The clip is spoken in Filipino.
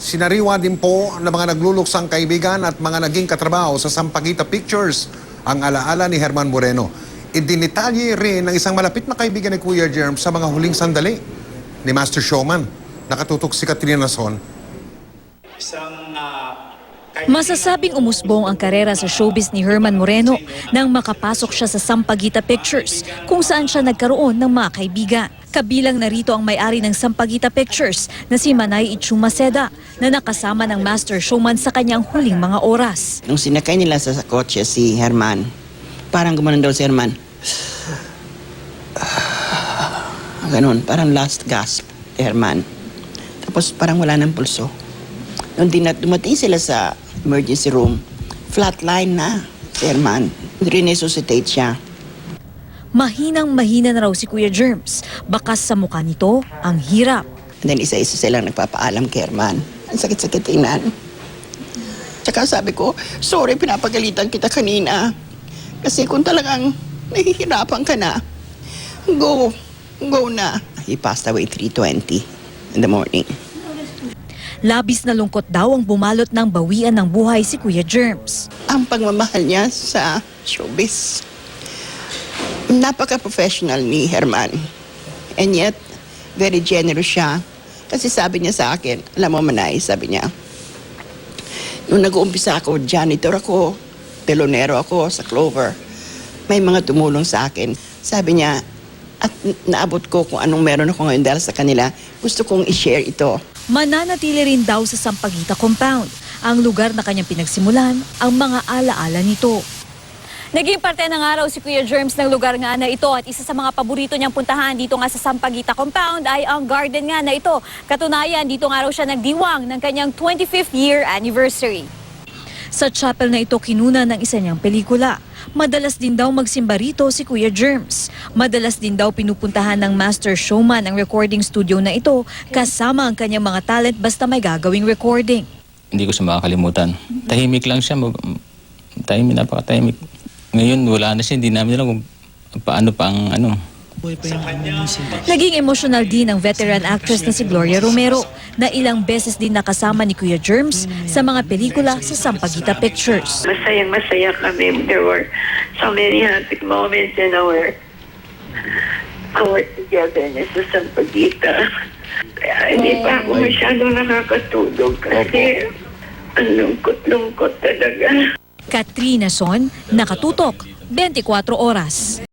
Sinariwa din po ng mga nagluluksang kaibigan at mga naging katrabaho sa Sampaguita Pictures ang alaala ni Herman Moreno. Idinitalye rin ng isang malapit na kaibigan ni Kuya Germ sa mga huling sandali ni Master Showman. Nakatutok si Katrina Son. Masasabing umusbong ang karera sa showbiz ni Herman Moreno nang makapasok siya sa Sampaguita Pictures kung saan siya nagkaroon ng mga kaibigan. Kabilang narito ang may-ari ng Sampaguita Pictures na si Manay Itchumaceda na nakasama ng Master Showman sa kanyang huling mga oras. Nung sinakay nila sa kotse si Herman, parang gumanon daw si Herman. Ganon, parang last gasp si Herman. Tapos parang wala ng pulso. Nung dumating sila sa emergency room, flatline na si Herman. Resuscitate siya. Mahinang-mahina na raw si Kuya Germs. Bakas sa mukha nito ang hirap. And then isa-isa silang nagpapaalam kay Herman. Ang sakit-sakit tingnan. Tsaka sabi ko, sorry, pinapagalitan kita kanina. Kasi kung talagang nahihirapan ka na, go na. He passed away 3:20 in the morning. Labis na lungkot daw ang bumalot ng bawian ng buhay si Kuya Germs. Ang pagmamahal niya sa showbiz, napaka-professional ni Herman. And yet, very generous siya. Kasi sabi niya sa akin, alam mo Manay, sabi niya, nung nag-uumpisa ako, janitor ako, telonero ako sa Clover, may mga tumulong sa akin. Sabi niya, at naabot ko kung anong meron ako ngayon dahil sa kanila, gusto kong i-share ito. Mananatili rin daw sa Sampaguita Compound, ang lugar na kanyang pinagsimulan ang mga alaala nito. Naging parte ng araw si Kuya Germs ng lugar nga na ito at isa sa mga paborito niyang puntahan dito nga sa Sampaguita Compound ay ang garden nga na ito. Katunayan, dito nga raw siya nagdiwang ng kanyang 25th year anniversary. Sa chapel na ito kinuna ng isa niyang pelikula. Madalas din daw magsimba rito si Kuya Germs. Madalas din daw pinupuntahan ng Master Showman ang recording studio na ito kasama ang kanyang mga talent basta may gagawing recording. Hindi ko siya makakalimutan. Tahimik lang siya. Tahimik, napakatahimik. Ngayon wala na siya. Hindi namin alam kung paano pa ang ano. Naging emosyonal din ang veteran actress na si Gloria Romero na ilang beses din nakasama ni Kuya Germs sa mga pelikula sa Sampaguita Pictures. Masayang-masaya kami. There were so many happy moments in our togetherness sa Sampaguita. Kaya hindi pa ako masyadong nakakatulog kasi ang lungkot-lungkot talaga. Katrina Son, Nakatutok, 24 Oras.